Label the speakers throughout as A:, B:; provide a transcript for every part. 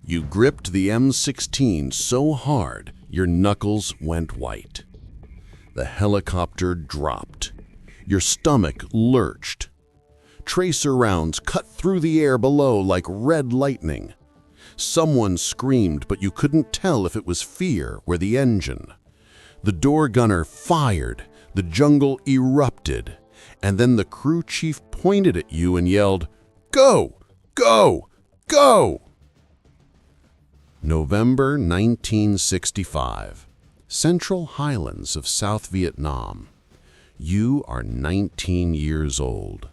A: You gripped the M16 so hard your knuckles went white. The helicopter dropped. Your stomach lurched. Tracer rounds cut through the air below like red lightning. Someone screamed, but you couldn't tell if it was fear or the engine. The door gunner fired, the jungle erupted, and then the crew chief pointed at you and yelled, "Go! Go! Go!" November 1965, Central Highlands of South Vietnam. You are 19 years old.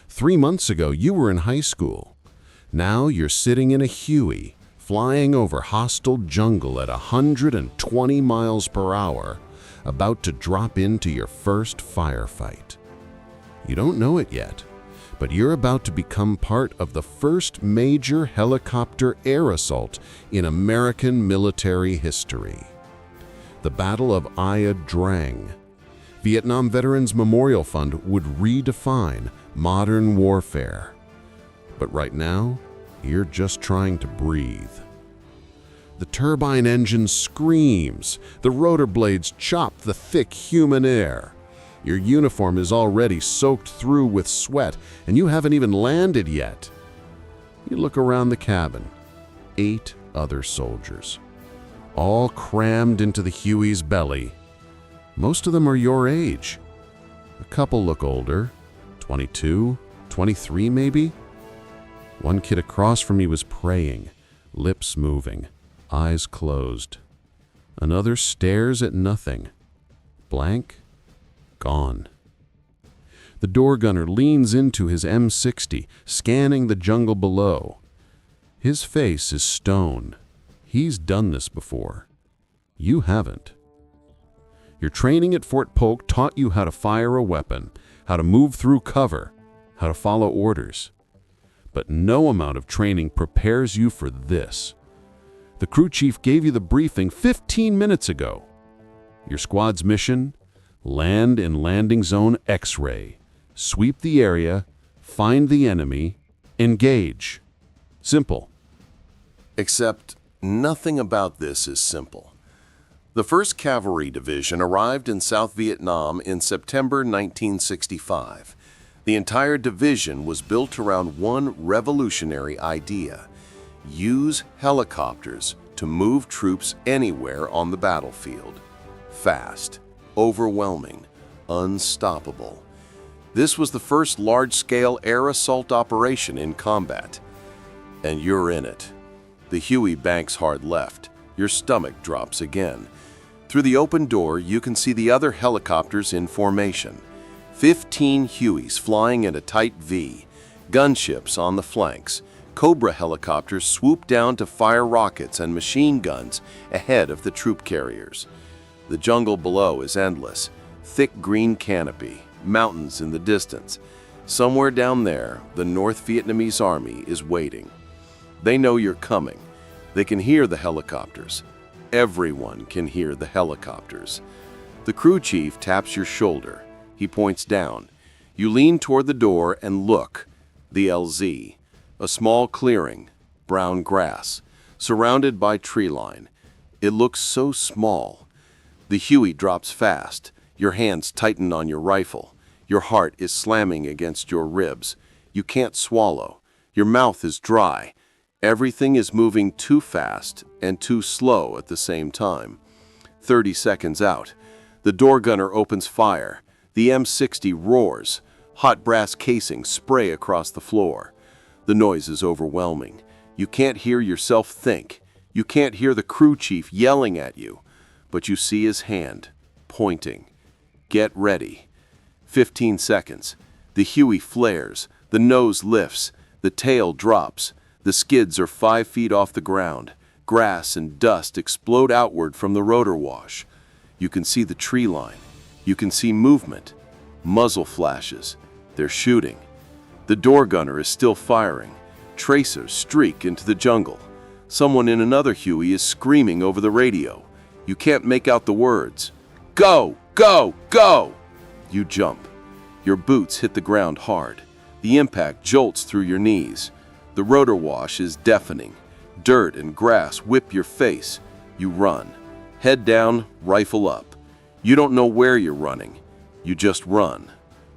A: 3 months ago, you were in high school. Now you're sitting in a Huey, flying over hostile jungle at 120 miles per hour, about to drop into your first firefight. You don't know it yet, but you're about to become part of the first major helicopter air assault in American military history. The Battle of Drang. Vietnam Veterans Memorial Fund would redefine modern warfare. But right now, you're just trying to breathe. The turbine engine screams, the rotor blades chop the thick human air. Your uniform is already soaked through with sweat, and you haven't even landed yet. You look around the cabin. 8 other soldiers, all crammed into the Huey's belly. Most of them are your age. A couple look older, 22, 23 maybe. One kid across from me was praying, lips moving, eyes closed. Another stares at nothing, blank, gone. The door gunner leans into his M60, scanning the jungle below. His face is stone. He's done this before. You haven't. Your training at Fort Polk taught you how to fire a weapon, how to move through cover, how to follow orders. But no amount of training prepares you for this. The crew chief gave you the briefing 15 minutes ago. Your squad's mission: land in landing zone X-ray, sweep the area, find the enemy, engage. Simple.
B: Except nothing about this is simple. The 1st Cavalry Division arrived in South Vietnam in September 1965. The entire division was built around one revolutionary idea: use helicopters to move troops anywhere on the battlefield. Fast, overwhelming, unstoppable. This was the first large-scale air assault operation in combat. And you're in it. The Huey banks hard left. Your stomach drops again. Through the open door, you can see the other helicopters in formation. 15 Hueys flying in a tight V, gunships on the flanks. Cobra helicopters swoop down to fire rockets and machine guns ahead of the troop carriers. The jungle below is endless. Thick green canopy, mountains in the distance. Somewhere down there, the North Vietnamese army is waiting. They know you're coming. They can hear the helicopters. Everyone can hear the helicopters. The crew chief taps your shoulder. He points down. You lean toward the door and look. The LZ. A small clearing, brown grass, surrounded by tree line. It looks so small. The Huey drops fast. Your hands tighten on your rifle. Your heart is slamming against your ribs. You can't swallow. Your mouth is dry. Everything is moving too fast and too slow at the same time. 30 seconds out. The door gunner opens fire. The M60 roars. Hot brass casings spray across the floor. The noise is overwhelming. You can't hear yourself think. You can't hear the crew chief yelling at you. But you see his hand, pointing. Get ready. 15 seconds. The Huey flares. The nose lifts. The tail drops. The skids are 5 feet off the ground. Grass and dust explode outward from the rotor wash. You can see the tree line. You can see movement. Muzzle flashes. They're shooting. The door gunner is still firing. Tracers streak into the jungle. Someone in another Huey is screaming over the radio. You can't make out the words. Go! Go! Go! You jump. Your boots hit the ground hard. The impact jolts through your knees. The rotor wash is deafening. Dirt and grass whip your face. You run. Head down, rifle up. You don't know where you're running. You just run.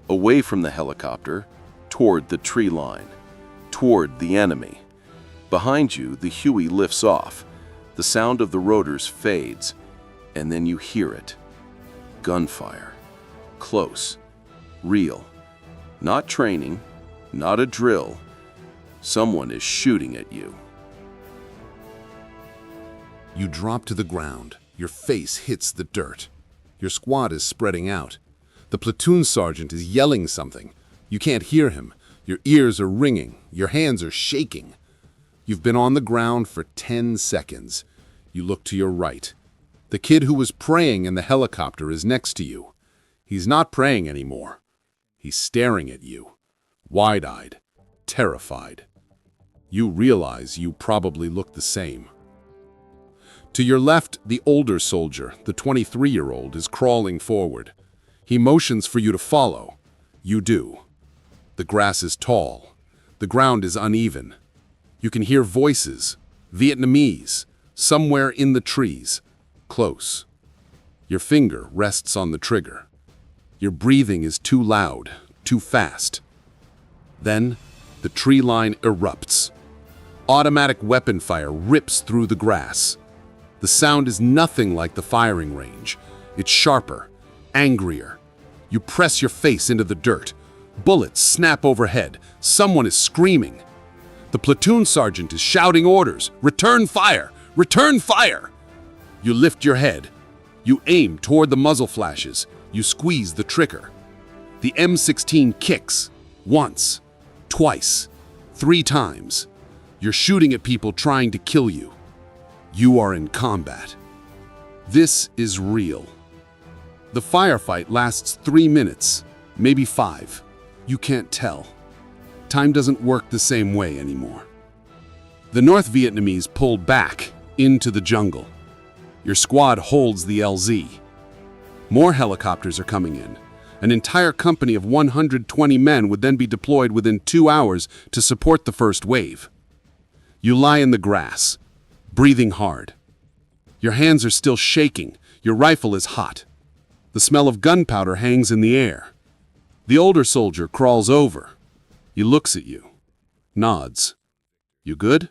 B: Away from the helicopter, toward the tree line, toward the enemy. Behind you, the Huey lifts off. The sound of the rotors fades, and then you hear it. Gunfire. Close. Real. Not training, not a drill. Someone is shooting at you.
A: You drop to the ground. Your face hits the dirt. Your squad is spreading out. The platoon sergeant is yelling something. You can't hear him. Your ears are ringing. Your hands are shaking. You've been on the ground for 10 seconds. You look to your right. The kid who was praying in the helicopter is next to you. He's not praying anymore. He's staring at you, wide-eyed, terrified. You realize you probably look the same. To your left, the older soldier, the 23-year-old, is crawling forward. He motions for you to follow. You do. The grass is tall. The ground is uneven. You can hear voices, Vietnamese, somewhere in the trees, close. Your finger rests on the trigger. Your breathing is too loud, too fast. Then, the tree line erupts. Automatic weapon fire rips through the grass. The sound is nothing like the firing range. It's sharper, angrier. You press your face into the dirt. Bullets snap overhead. Someone is screaming. The platoon sergeant is shouting orders. Return fire! Return fire! You lift your head. You aim toward the muzzle flashes. You squeeze the trigger. The M16 kicks. Once, twice, 3 times. You're shooting at people trying to kill you. You are in combat. This is real. The firefight lasts 3 minutes, maybe 5. You can't tell. Time doesn't work the same way anymore. The North Vietnamese pull back into the jungle. Your squad holds the LZ. More helicopters are coming in. An entire company of 120 men would then be deployed within 2 hours to support the first wave. You lie in the grass, breathing hard. Your hands are still shaking. Your rifle is hot. The smell of gunpowder hangs in the air. The older soldier crawls over. He looks at you, nods. You good?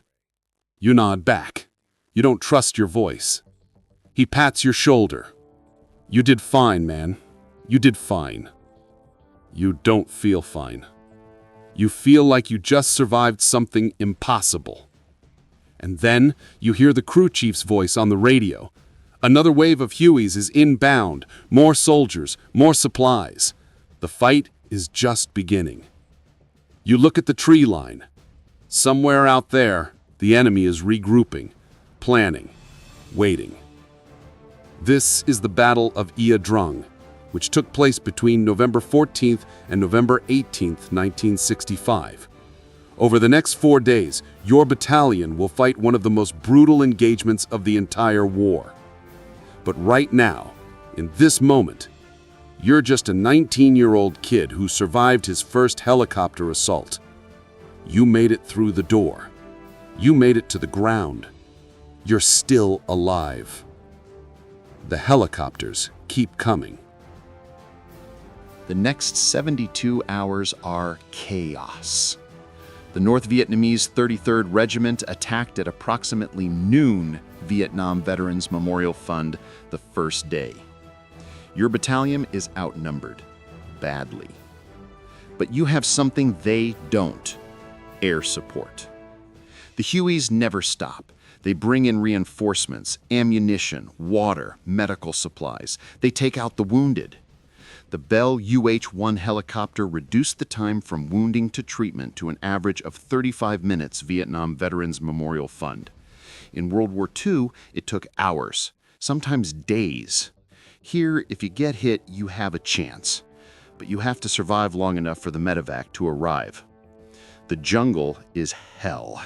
A: You nod back. You don't trust your voice. He pats your shoulder. You did fine, man. You did fine. You don't feel fine. You feel like you just survived something impossible. And then you hear the crew chief's voice on the radio. Another wave of Hueys is inbound. More soldiers, more supplies. The fight is just beginning. You look at the tree line. Somewhere out there, the enemy is regrouping, planning, waiting. This is the Battle of Drang, which took place between November 14th and November 18th, 1965. Over the next 4 days, your battalion will fight one of the most brutal engagements of the entire war. But right now, in this moment, you're just a 19-year-old kid who survived his first helicopter assault. You made it through the door. You made it to the ground. You're still alive. The helicopters keep coming.
C: The next 72 hours are chaos. The North Vietnamese 33rd Regiment attacked at approximately noon Vietnam Veterans Memorial Fund the first day. Your battalion is outnumbered, badly. But you have something they don't: air support. The Hueys never stop. They bring in reinforcements, ammunition, water, medical supplies. They take out the wounded. The Bell UH-1 helicopter reduced the time from wounding to treatment to an average of 35 minutes, Vietnam Veterans Memorial Fund. In World War II, it took hours, sometimes days. Here, if you get hit, you have a chance. But you have to survive long enough for the medevac to arrive. The jungle is hell.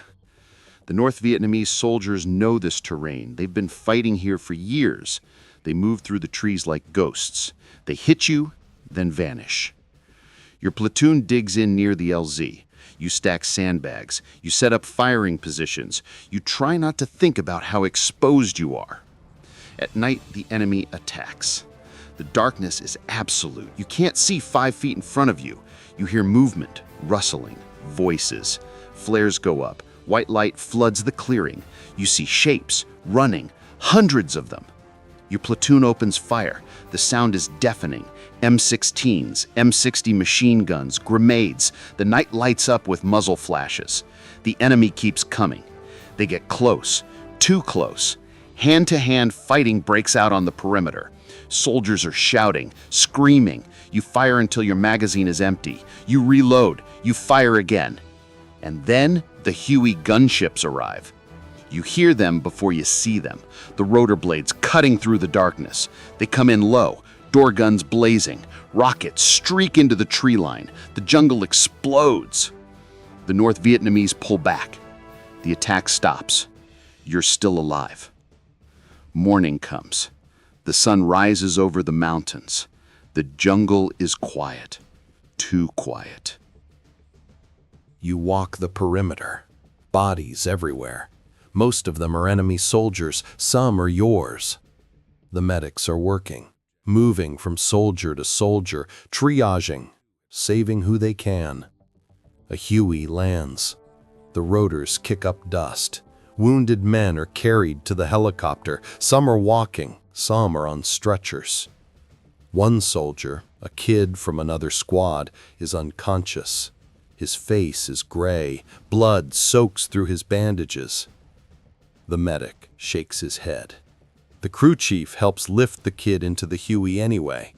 C: The North Vietnamese soldiers know this terrain. They've been fighting here for years. They move through the trees like ghosts. They hit you, then vanish. Your platoon digs in near the LZ. You stack sandbags. You set up firing positions. You try not to think about how exposed you are. At night, the enemy attacks. The darkness is absolute. You can't see 5 feet in front of you. You hear movement, rustling, voices. Flares go up. White light floods the clearing. You see shapes, running, hundreds of them. Your platoon opens fire. The sound is deafening. M16s, M60 machine guns, grenades. The night lights up with muzzle flashes. The enemy keeps coming. They get close, too close. Hand-to-hand fighting breaks out on the perimeter. Soldiers are shouting, screaming. You fire until your magazine is empty. You reload. You fire again. And then the Huey gunships arrive. You hear them before you see them, the rotor blades cutting through the darkness. They come in low, door guns blazing. Rockets streak into the tree line. The jungle explodes. The North Vietnamese pull back. The attack stops. You're still alive. Morning comes. The sun rises over the mountains. The jungle is quiet. Too quiet.
D: You walk the perimeter. Bodies everywhere. Most of them are enemy soldiers, some are yours. The medics are working, moving from soldier to soldier, triaging, saving who they can. A Huey lands. The rotors kick up dust. Wounded men are carried to the helicopter. Some are walking, some are on stretchers. One soldier, a kid from another squad, is unconscious. His face is gray. Blood soaks through his bandages. The medic shakes his head. The crew chief helps lift the kid into the Huey anyway.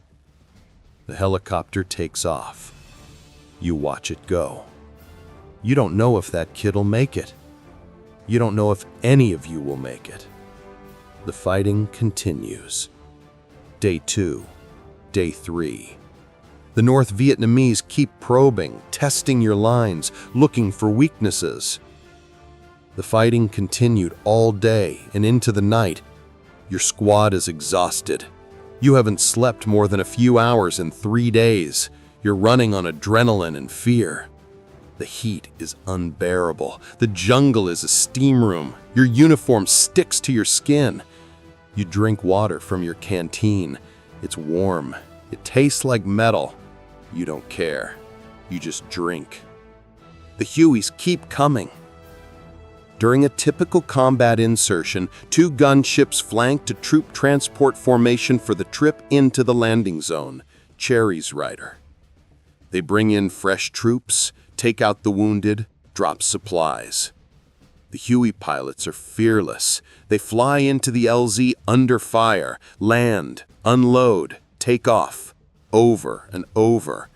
D: The helicopter takes off. You watch it go. You don't know if that kid'll make it. You don't know if any of you will make it. The fighting continues. Day 2, Day 3. The North Vietnamese keep probing, testing your lines, looking for weaknesses. The fighting continued all day and into the night. Your squad is exhausted. You haven't slept more than a few hours in 3 days. You're running on adrenaline and fear. The heat is unbearable. The jungle is a steam room. Your uniform sticks to your skin. You drink water from your canteen. It's warm. It tastes like metal. You don't care. You just drink. The Hueys keep coming. During a typical combat insertion, 2 gunships flanked a troop transport formation for the trip into the landing zone, Cherry's Rider. They bring in fresh troops, take out the wounded, drop supplies. The Huey pilots are fearless. They fly into the LZ under fire, land, unload, take off, over and over.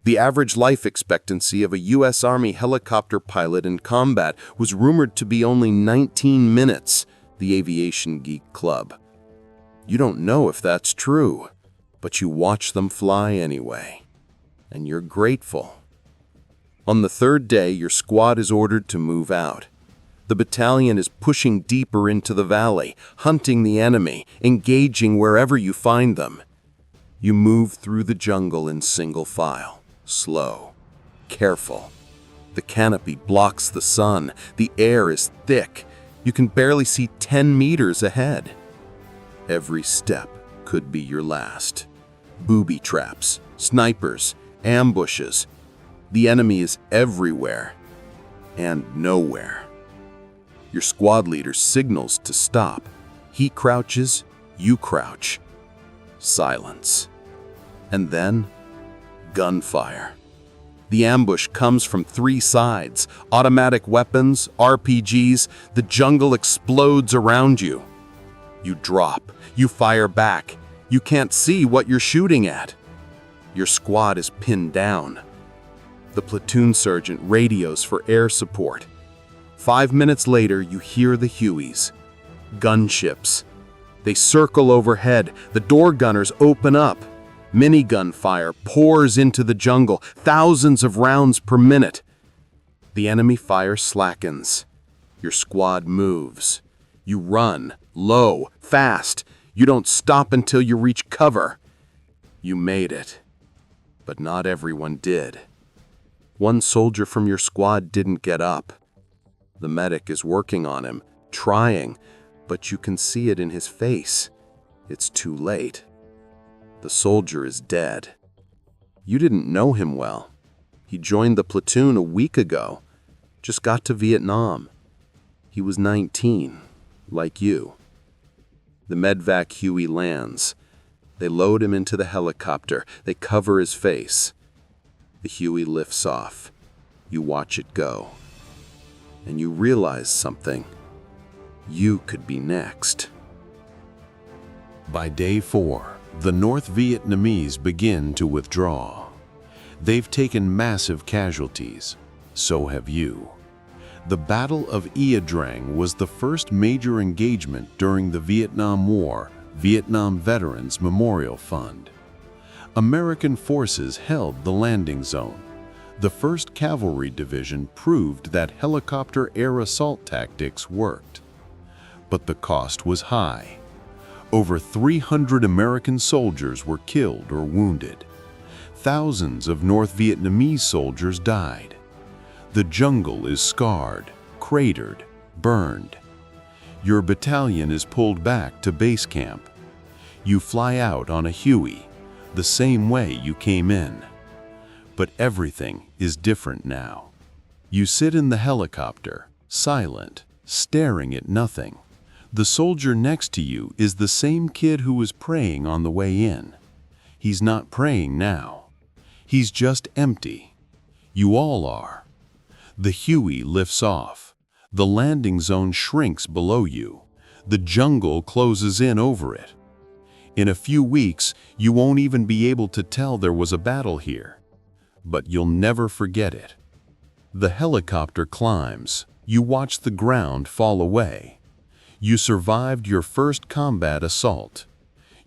D: The average life expectancy of a U.S. Army helicopter pilot in combat was rumored to be only 19 minutes, the Aviation Geek Club. You don't know if that's true, but you watch them fly anyway, and you're grateful. On the 3rd day, your squad is ordered to move out. The battalion is pushing deeper into the valley, hunting the enemy, engaging wherever you find them. You move through the jungle in single file. Slow, careful. The canopy blocks the sun. The air is thick. You can barely see 10 meters ahead. Every step could be your last. Booby traps, snipers, ambushes. The enemy is everywhere and nowhere. Your squad leader signals to stop. He crouches, you crouch. Silence. And then gunfire. The ambush comes from 3 sides. Automatic weapons, RPGs, the jungle explodes around you. You drop, you fire back. You can't see what you're shooting at. Your squad is pinned down. The platoon sergeant radios for air support. 5 minutes later, you hear the Hueys. Gunships. They circle overhead. The door gunners open up. Minigun fire pours into the jungle, thousands of rounds per minute. The enemy fire slackens. Your squad moves. You run, low, fast. You don't stop until you reach cover. You made it. But not everyone did. One soldier from your squad didn't get up. The medic is working on him, trying, but you can see it in his face. It's too late. The soldier is dead. You didn't know him well. He joined the platoon a week ago, just got to Vietnam. He was 19, like you. The medvac Huey lands. They load him into the helicopter. They cover his face. The Huey lifts off. You watch it go. And you realize something. You could be next.
A: By day 4, the North Vietnamese begin to withdraw. They've taken massive casualties. So have you. The Battle of Drang was the first major engagement during the Vietnam War Vietnam Veterans Memorial Fund. American forces held the landing zone. The 1st Cavalry Division proved that helicopter air assault tactics worked. But the cost was high. Over 300 American soldiers were killed or wounded. Thousands of North Vietnamese soldiers died. The jungle is scarred, cratered, burned. Your battalion is pulled back to base camp. You fly out on a Huey, the same way you came in. But everything is different now. You sit in the helicopter, silent, staring at nothing. The soldier next to you is the same kid who was praying on the way in. He's not praying now. He's just empty. You all are. The Huey lifts off. The landing zone shrinks below you. The jungle closes in over it. In a few weeks, you won't even be able to tell there was a battle here. But you'll never forget it. The helicopter climbs. You watch the ground fall away. You survived your first combat assault.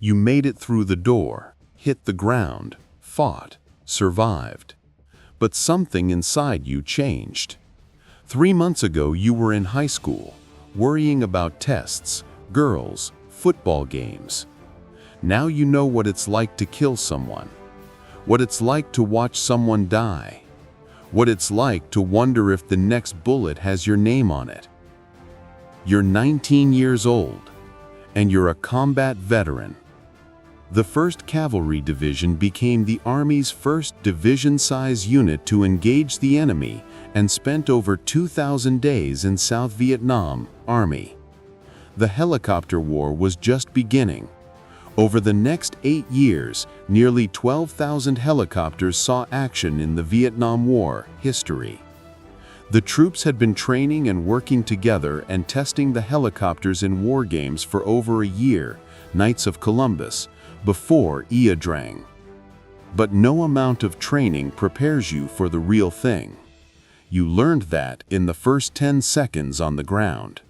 A: You made it through the door, hit the ground, fought, survived. But something inside you changed. 3 months ago, you were in high school, worrying about tests, girls, football games. Now you know what it's like to kill someone, what it's like to watch someone die, what it's like to wonder if the next bullet has your name on it. You're 19 years old, and you're a combat veteran. The 1st Cavalry Division became the Army's first division-size unit to engage the enemy and spent over 2,000 days in South Vietnam Army. The helicopter war was just beginning. Over the next 8 years, nearly 12,000 helicopters saw action in the Vietnam War history. The troops had been training and working together and testing the helicopters in war games for over a year, Knights of Columbus, before Drang. But no amount of training prepares you for the real thing. You learned that in the first 10 seconds on the ground.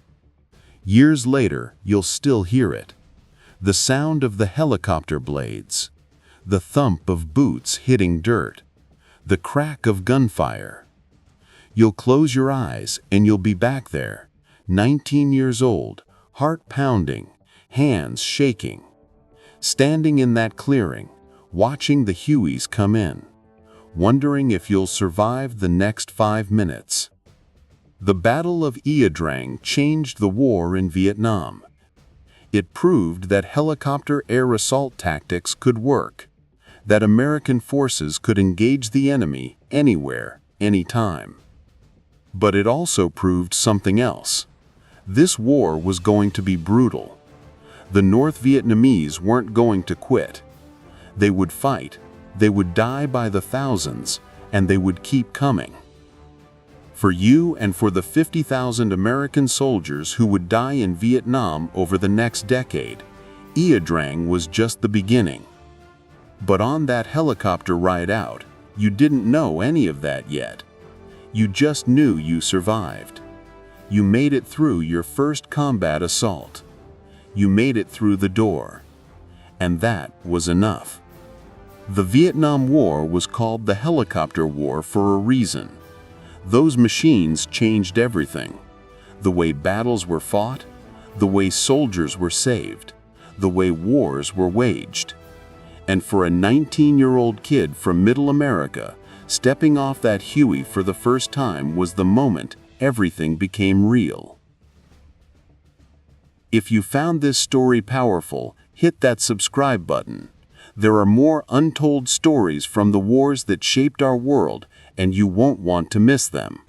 A: Years later, you'll still hear it. The sound of the helicopter blades, the thump of boots hitting dirt, the crack of gunfire. You'll close your eyes and you'll be back there, 19 years old, heart pounding, hands shaking, standing in that clearing, watching the Hueys come in, wondering if you'll survive the next 5 minutes. The Battle of Drang changed the war in Vietnam. It proved that helicopter air assault tactics could work, that American forces could engage the enemy anywhere, anytime. But it also proved something else. This war was going to be brutal. The North Vietnamese weren't going to quit. They would fight, they would die by the thousands, and they would keep coming. For you and for the 50,000 American soldiers who would die in Vietnam over the next decade, Drang was just the beginning. But on that helicopter ride out, you didn't know any of that yet. You just knew you survived. You made it through your first combat assault. You made it through the door. And that was enough. The Vietnam War was called the Helicopter War for a reason. Those machines changed everything. The way battles were fought, the way soldiers were saved, the way wars were waged. And for a 19-year-old kid from Middle America,
E: Stepping off that Huey for the first time was the moment everything became real. If you found this story powerful, hit that subscribe button. There are more untold stories from the wars that shaped our world, and you won't want to miss them.